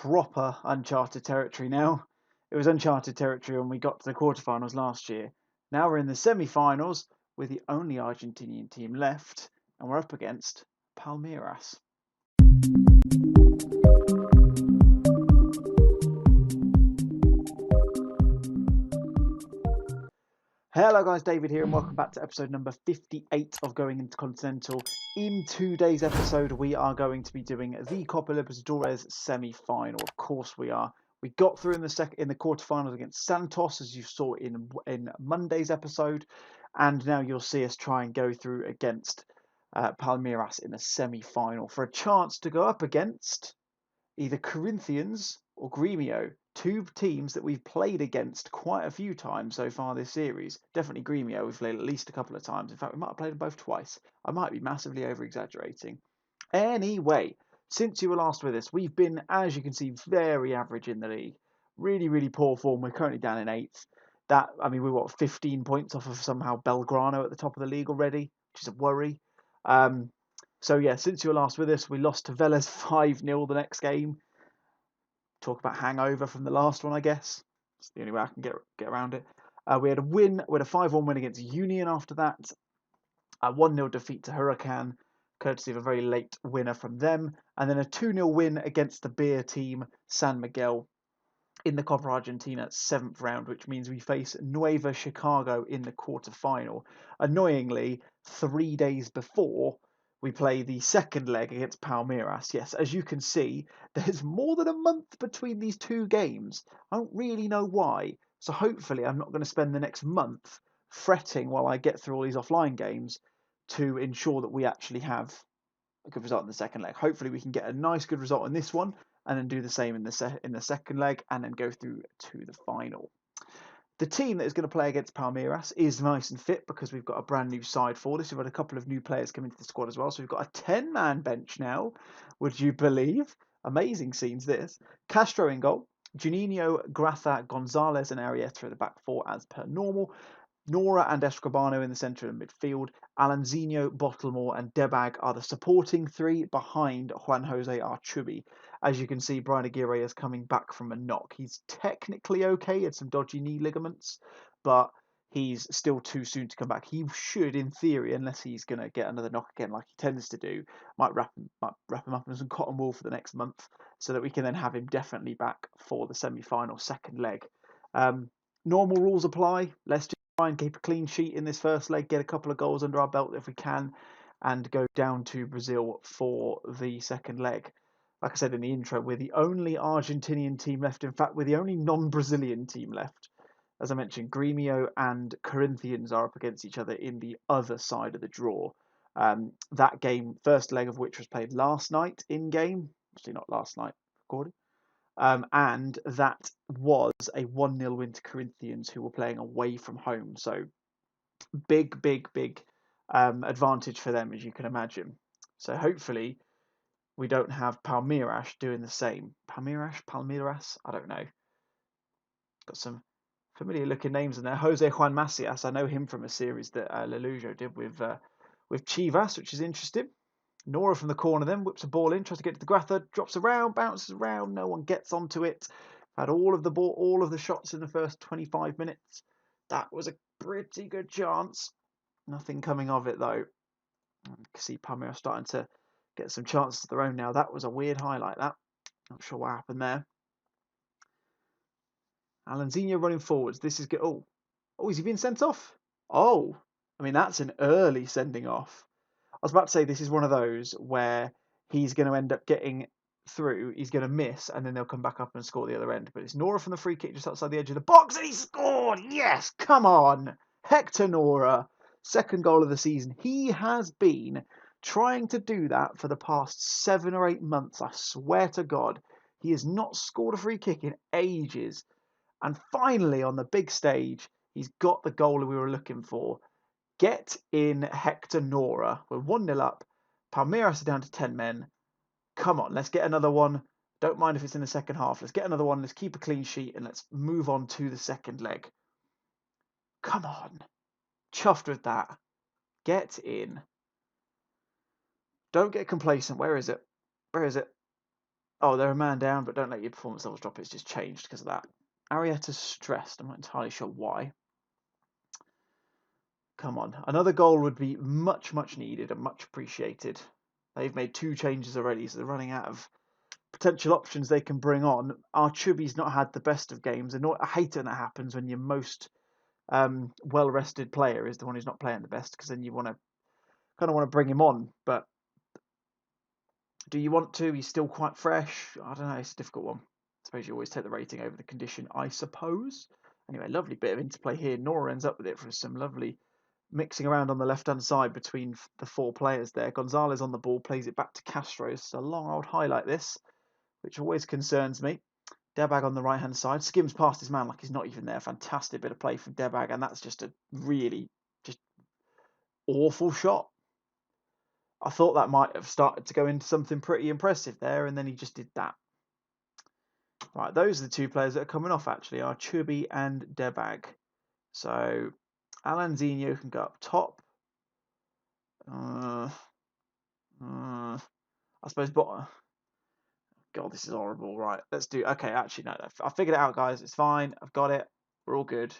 proper uncharted territory now. It was uncharted territory when we got to the quarterfinals last year. Now we're in the semi-finals with the only Argentinian team left, and we're up against Palmeiras. Hello guys, David here and welcome back to episode number 58 of Going Intercontinental. In today's episode we are going to be doing the Copa Libertadores semi-final. Of course we are. We got through in the quarterfinals against Santos, as you saw in Monday's episode, and now you'll see us try and go through against Palmeiras in a semi-final for a chance to go up against either Corinthians or Grêmio. Two teams that we've played against quite a few times so far this series. Definitely Grêmio we've played at least a couple of times. In fact, we might have played them both twice. I might be massively over-exaggerating. Anyway, since you were last with us, we've been, as you can see, very average in the league. Really, really poor form. We're currently down in 8th. We're 15 points off of somehow Belgrano at the top of the league already, which is a worry. So yeah, since you were last with us, we lost to Vélez 5-0 the next game. Talk about hangover from the last one, I guess. It's the only way I can get around it. We had a 5-1 win against Union after that. A 1-0 defeat to Huracan, courtesy of a very late winner from them. And then a 2-0 win against the beer team, San Miguel, in the Copa Argentina 7th round, which means we face Nueva Chicago in the quarterfinal. Annoyingly, 3 days before we play the second leg against Palmeiras. Yes, as you can see, there's more than a month between these two games. I don't really know why. So hopefully I'm not going to spend the next month fretting while I get through all these offline games to ensure that we actually have a good result in the second leg. Hopefully we can get a nice good result in this one and then do the same in the second leg and then go through to the final. The team that is going to play against Palmeiras is nice and fit because we've got a brand new side for this. We've had a couple of new players come into the squad as well. So we've got a 10-man bench now. Would you believe? Amazing scenes this. Castro in goal. Juninho, Graça, Gonzalez and Arietta at the back four as per normal. Nora and Escribano in the centre of midfield. Alanzinho, Bottlemore and Debag are the supporting three behind Juan Jose Archubi. As you can see, Brian Aguirre is coming back from a knock. He's technically okay. He had some dodgy knee ligaments, but he's still too soon to come back. He should, in theory, unless he's going to get another knock again like he tends to do, might wrap him up in some cotton wool for the next month so that we can then have him definitely back for the semi-final second leg. Normal rules apply. Let's just try and keep a clean sheet in this first leg, get a couple of goals under our belt if we can, and go down to Brazil for the second leg. Like I said in the intro, we're the only Argentinian team left. In fact, we're the only non-Brazilian team left. As I mentioned, Grêmio and Corinthians are up against each other in the other side of the draw. That game, first leg of which was played last night in-game. Actually, not last night, recorded. And that was a 1-0 win to Corinthians, who were playing away from home. So big advantage for them, as you can imagine. So hopefully we don't have Palmeiras doing the same. Palmeiras, I don't know. Got some familiar looking names in there. Jose Juan Macias, I know him from a series that Lelujo did with Chivas, which is interesting. Nora from the corner then whips a ball in, tries to get to the Graça, drops around, bounces around, no one gets onto it. Had all of the shots in the first 25 minutes. That was a pretty good chance. Nothing coming of it though. You can see Palmeiras starting to get some chances of their own now. That was a weird highlight, that. Not sure what happened there. Alanzinho running forwards. This is good. Oh, is he being sent off? Oh, I mean, that's an early sending off. I was about to say this is one of those where he's going to end up getting through, he's going to miss, and then they'll come back up and score the other end. But it's Nora from the free kick just outside the edge of the box, and he scored! Yes, come on! Hector Nora, second goal of the season. He has been trying to do that for the past 7 or 8 months. I swear to God, he has not scored a free kick in ages. And finally, on the big stage, he's got the goal we were looking for. Get in, Hector Nora. We're 1-0 up. Palmeiras are down to 10 men. Come on, let's get another one. Don't mind if it's in the second half. Let's get another one. Let's keep a clean sheet and let's move on to the second leg. Come on. Chuffed with that. Get in. Don't get complacent. Where is it? Oh, they're a man down, but don't let your performance levels drop. It's just changed because of that. Arrieta's stressed. I'm not entirely sure why. Come on. Another goal would be much, much needed and much appreciated. They've made 2 changes already, so they're running out of potential options they can bring on. Archubi's not had the best of games, and I hate it when that happens when your most well-rested player is the one who's not playing the best, because then you kind of want to bring him on. But do you want to? He's still quite fresh. I don't know. It's a difficult one. I suppose you always take the rating over the condition, I suppose. Anyway, lovely bit of interplay here. Nora ends up with it for some lovely mixing around on the left-hand side between the 4 players there. Gonzalez on the ball, plays it back to Castro. It's a long old highlight, this, which always concerns me. Debag on the right-hand side. Skims past his man like he's not even there. Fantastic bit of play from Debag, and that's just a really just awful shot. I thought that might have started to go into something pretty impressive there, and then he just did that. Right, those are the 2 players that are coming off, actually, are Chubby and Debag. So Alanzinho can go up top. I suppose, but God, this is horrible. Right, let's do. Okay, actually, no, I figured it out, guys. It's fine. I've got it. We're all good.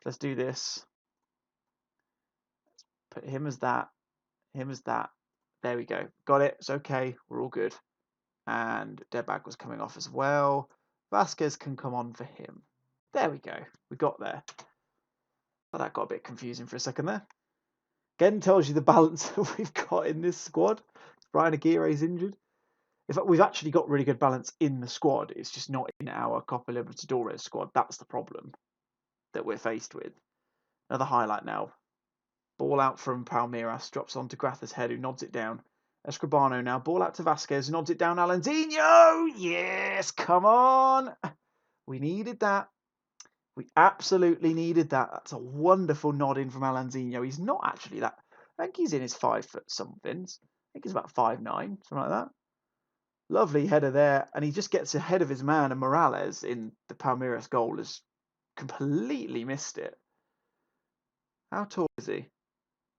Let's do this. Put him as that. Him as that. There we go. Got it. It's okay. We're all good. And Debag was coming off as well. Vasquez can come on for him. There we go. We got there. But that got a bit confusing for a second there. Again, tells you the balance that we've got in this squad. Brian Aguirre's injured. In fact, we've actually got really good balance in the squad. It's just not in our Copa Libertadores squad. That's the problem that we're faced with. Another highlight now. Ball out from Palmeiras. Drops onto Grath's head, who nods it down. Escribano now. Ball out to Vasquez. Nods it down. Alanzinho! Yes! Come on! We needed that. We absolutely needed that. That's a wonderful nod in from Alanzinho. He's not actually that. I think he's in his 5 foot somethings. I think he's about 5'9", something like that. Lovely header there, and he just gets ahead of his man, and Morales in the Palmeiras goal has completely missed it. How tall is he?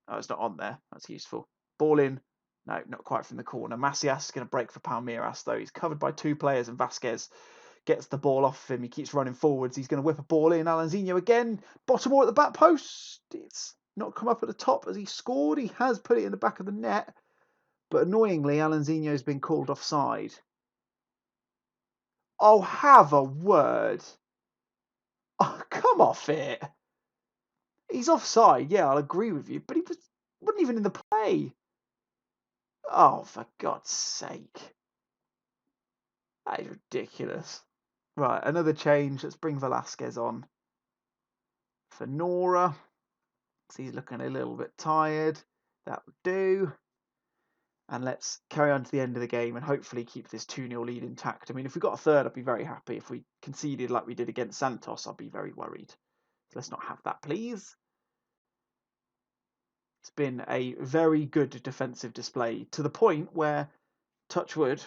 Oh, it's not on there. That's useful. Ball in. No, not quite from the corner. Macias is going to break for Palmeiras, though. He's covered by 2 players, and Vasquez gets the ball off him. He keeps running forwards. He's going to whip a ball in. Alanzinho again. Bottomore at the back post. It's not come up at the top as he scored. He has put it in the back of the net. But annoyingly, Alanzinho's been called offside. Oh, have a word. Oh, come off it. He's offside. Yeah, I'll agree with you. But he wasn't even in the play. Oh, for God's sake. That is ridiculous. Right, another change. Let's bring Velasquez on for Nora. So he's looking a little bit tired. That would do. And let's carry on to the end of the game and hopefully keep this 2-0 lead intact. I mean, if we got a third, I'd be very happy. If we conceded like we did against Santos, I'd be very worried. So let's not have that, please. It's been a very good defensive display to the point where, touch wood,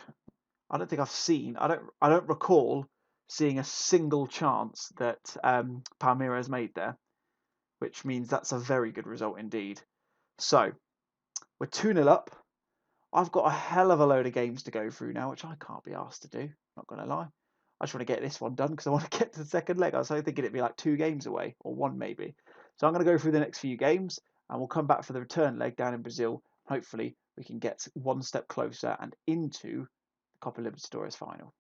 I don't think I've seen, I don't recall seeing a single chance that Palmeiras made there, which means that's a very good result indeed. So, we're 2-0 up. I've got a hell of a load of games to go through now, which I can't be asked to do, not going to lie. I just want to get this one done because I want to get to the second leg. I was thinking it'd be like 2 games away, or 1 maybe. So I'm going to go through the next few games, and we'll come back for the return leg down in Brazil. Hopefully, we can get 1 step closer and into the Copa Libertadores final.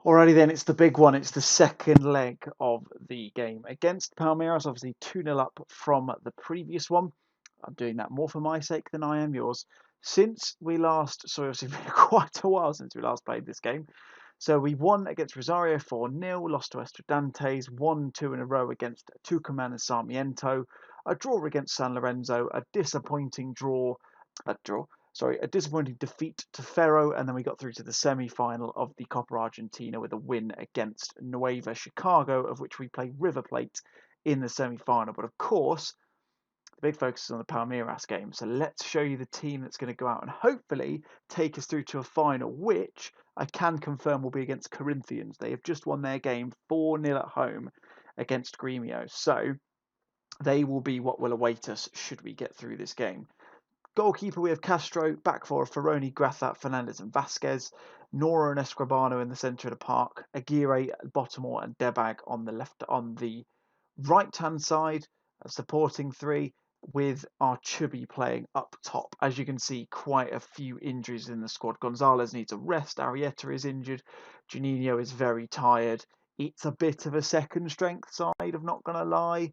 Alrighty then, it's the big one. It's the second leg of the game against Palmeiras. Obviously 2-0 up from the previous one. I'm doing that more for my sake than I am yours. Since we last, it's been quite a while since we last played this game. So we won against Rosario 4-0, lost to Estudiantes, won 2 in a row against Tucumán and Sarmiento, a draw against San Lorenzo, a disappointing defeat to Ferro, and then we got through to the semi-final of the Copa Argentina with a win against Nueva Chicago, of which we play River Plate in the semi-final. But of course, the big focus is on the Palmeiras game. So let's show you the team that's going to go out and hopefully take us through to a final, which I can confirm will be against Corinthians. They have just won their game 4-0 at home against Grêmio. So they will be what will await us should we get through this game. Goalkeeper, we have Castro. Back four, Ferroni, Graça, Fernandes and Vasquez. Nora and Escribano in the centre of the park. Aguirre, Bottomore and Debag on the right-hand side. Supporting three with our Chubby playing up top. As you can see, quite a few injuries in the squad. Gonzalez needs a rest. Arrieta is injured. Juninho is very tired. It's a bit of a second strength side, I'm not going to lie.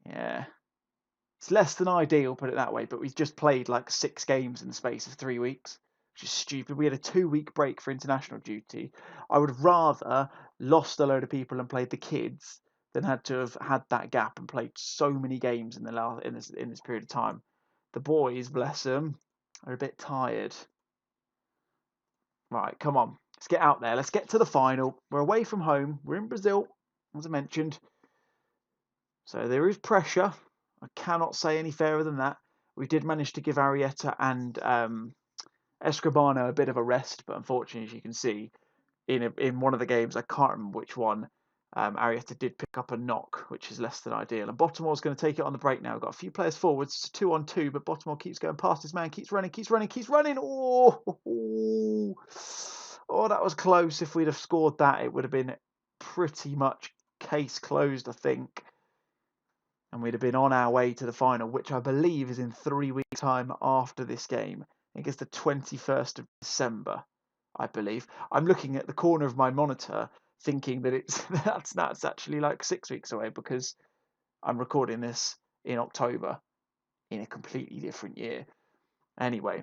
Yeah. It's less than ideal, put it that way, but we've just played like 6 games in the space of 3 weeks, which is stupid. We had a 2-week break for international duty. I would have rather lost a load of people and played the kids than had to have had that gap and played so many games in this period of time. The boys, bless them, are a bit tired. Right, come on. Let's get out there. Let's get to the final. We're away from home. We're in Brazil, as I mentioned. So there is pressure. I cannot say any fairer than that. We did manage to give Arrieta and Escribano a bit of a rest, but unfortunately, as you can see, in one of the games, I can't remember which one, Arrieta did pick up a knock, which is less than ideal. And Bottomore's going to take it on the break now. We've got a few players forwards, it's 2-on-2, but Bottomore keeps going past his man, keeps running. Oh, that was close. If we'd have scored that, it would have been pretty much case closed, I think. And we'd have been on our way to the final, which I believe is in 3 weeks' time after this game. I think it's the 21st of December, I believe. I'm looking at the corner of my monitor thinking that that's actually like 6 weeks away because I'm recording this in October in a completely different year. Anyway,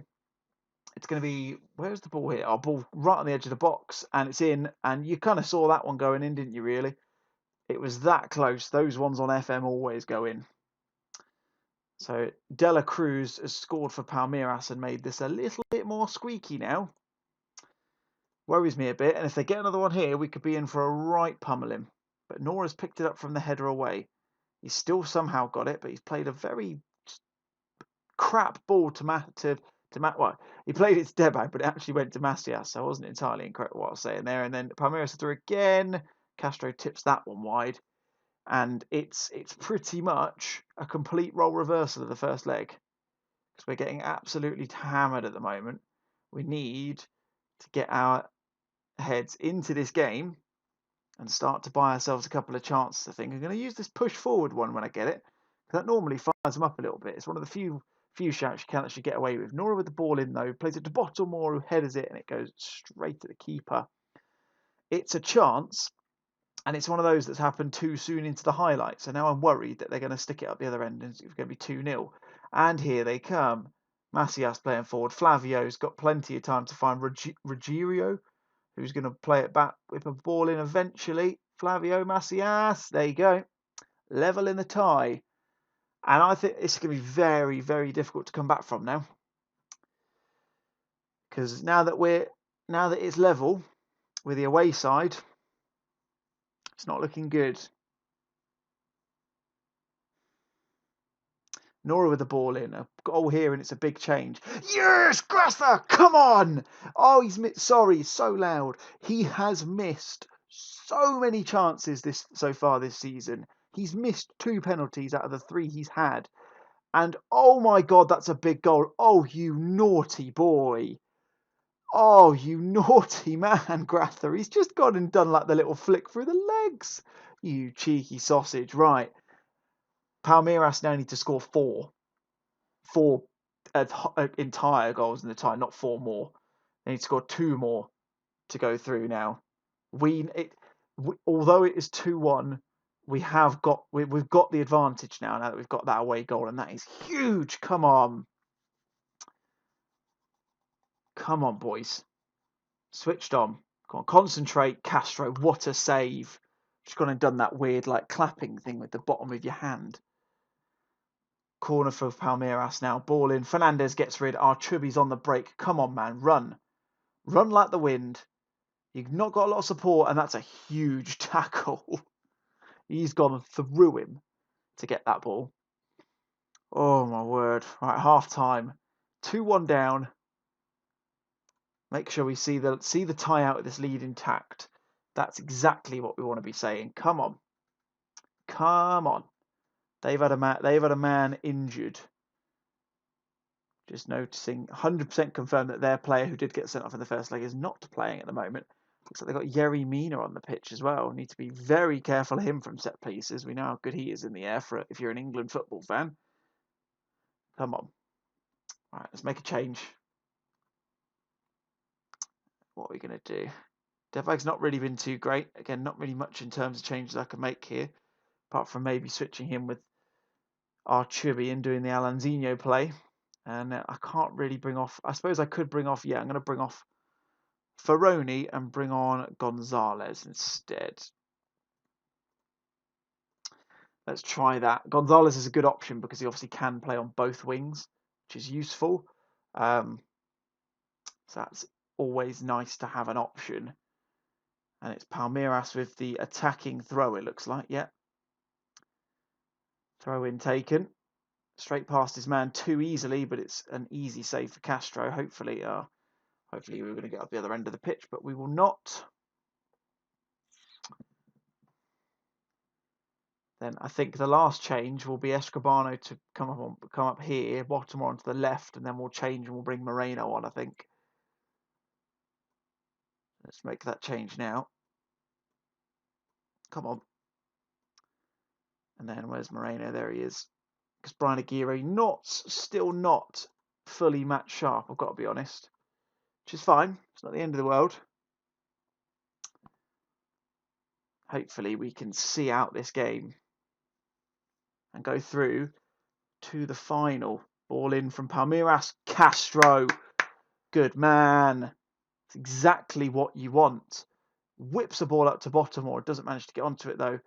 it's going to be, where's the ball here? Our ball right on the edge of the box, and it's in, and you kind of saw that one going in, didn't you, really? It was that close. Those ones on FM always go in. So De La Cruz has scored for Palmeiras and made this a little bit more squeaky now. Worries me a bit. And if they get another one here, we could be in for a right pummeling. But Nora's picked it up from the header away. He's still somehow got it, but he's played a very crap ball well, he played it to Debag, but it actually went to Macias, so I wasn't entirely incorrect what I was saying there. And then Palmeiras through again. Castro tips that one wide. And it's pretty much a complete role reversal of the first leg. Because we're getting absolutely hammered at the moment. We need to get our heads into this game and start to buy ourselves a couple of chances, I think. I'm going to use this push forward one when I get it. That normally fires them up a little bit. It's one of the few shouts you can actually get away with. Nora with the ball in, though. Plays it to Bottomore, who headers it, and it goes straight to the keeper. It's a chance. And it's one of those that's happened too soon into the highlights. So now I'm worried that they're going to stick it up the other end and it's going to be 2-0. And here they come. Macias playing forward. Flavio's got plenty of time to find Ruggiero, who's going to play it back, whip a ball in eventually. Flavio, Macias. There you go. Level in the tie. And I think it's going to be very, very difficult to come back from now. Because now that it's level with the away side, it's not looking good. Nora with the ball in. A goal here, and it's a big change. Yes, Graça! Come on! Oh, sorry, so loud. He has missed so many chances so far this season. He's missed 2 penalties out of the 3 he's had. And oh my God, that's a big goal. Oh, you naughty boy. Oh, you naughty man, Graça. He's just gone and done like the little flick through the legs. You cheeky sausage. Right. Palmeiras now need to score 4 entire goals in the tie, not 4 more. They need to score 2 more to go through now. Although it is 2-1, we've got the advantage now that we've got that away goal, and that is huge. Come on. Come on, boys. Switched on. Come on, concentrate. Castro, what a save. Just gone and done that weird like clapping thing with the bottom of your hand. Corner for Palmeiras now. Ball in. Fernandes gets rid. Our Chubby's on the break. Come on, man. Run. Run like the wind. You've not got a lot of support, and that's a huge tackle. He's gone through him to get that ball. Oh, my word. Right, half time. 2-1 down. Make sure we see the tie out of this lead intact. That's exactly what we want to be saying. Come on. Come on. They've had a man injured. Just noticing 100% confirmed that their player who did get sent off in the first leg is not playing at the moment. Looks like they've got Yerry Mina on the pitch as well. Need to be very careful of him from set pieces. We know how good he is in the air for if you're an England football fan. Come on. All right, let's make a change. What are we going to do? Devag's not really been too great. Again, not really much in terms of changes I can make here, apart from maybe switching him with Archubi and doing the Alanzinho play. And I can't really bring off... I suppose I could bring off... Yeah, I'm going to bring off Ferroni and bring on Gonzalez instead. Let's try that. Gonzalez is a good option because he obviously can play on both wings, which is useful. So that's always nice to have an option. And it's Palmeiras with the attacking throw, it looks like. Yeah. Throw in taken. Straight past his man too easily, but it's an easy save for Castro. Hopefully we were going to get up the other end of the pitch, but we will not. Then I think the last change will be Escribano to come up here, Bottlemore onto the left, and then we'll change and we'll bring Moreno on, I think. Let's make that change now. Come on. And then where's Moreno? There he is. Because Brian Aguirre still not fully match sharp, I've got to be honest. Which is fine. It's not the end of the world. Hopefully we can see out this game and go through to the final. Ball in from Palmeiras. Castro. Good man. It's exactly what you want. Whips the ball up to Bottlemore. Doesn't manage to get onto it though.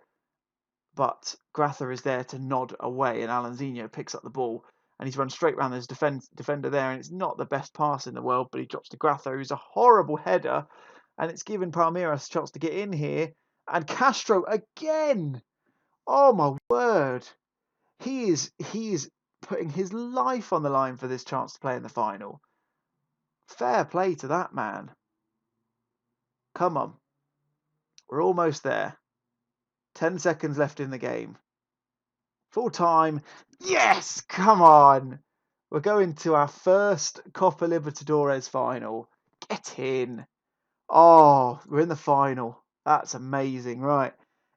But Grather is there to nod away, and Alanzinho picks up the ball. And he's run straight round this defender there, and it's not the best pass in the world, but he drops to Grather, who's a horrible header. And it's given Palmeiras a chance to get in here. And Castro again! Oh my word! He is putting his life on the line for this chance to play in the final. Fair play to that man. Come on. We're almost there. 10 seconds left in the game. Full time. Yes! Come on! We're going to our first Copa Libertadores final. Get in. Oh, we're in the final. That's amazing. Right.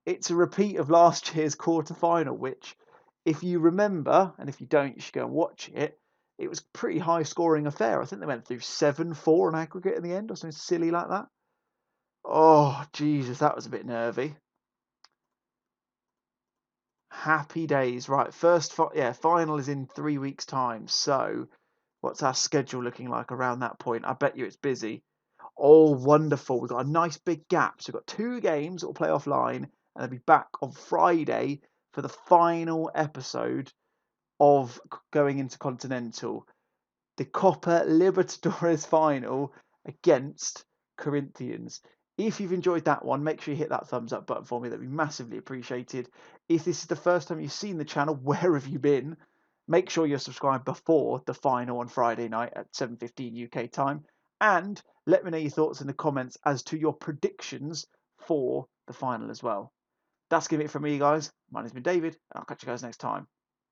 It's a repeat of last year's quarter-final, which, if you remember, and if you don't, you should go and watch it, it was a pretty high-scoring affair. I think they went through 7-4 on aggregate in the end, or something silly like that. Oh, Jesus, that was a bit nervy. Happy days. Right, final is in 3 weeks' time. So, what's our schedule looking like around that point? I bet you it's busy. Oh, wonderful. We've got a nice big gap. So we've got 2 games that will play offline, and they'll be back on Friday for the final episode of going into Continental. The Copa Libertadores final against Corinthians. If you've enjoyed that one, make sure you hit that thumbs up button for me. That'd be massively appreciated. If this is the first time you've seen the channel, where have you been? Make sure you're subscribed before the final on Friday night at 7:15 UK time. And let me know your thoughts in the comments as to your predictions for the final as well. That's going to be it from me, guys. My name's been David, and I'll catch you guys next time.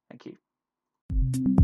Thank you.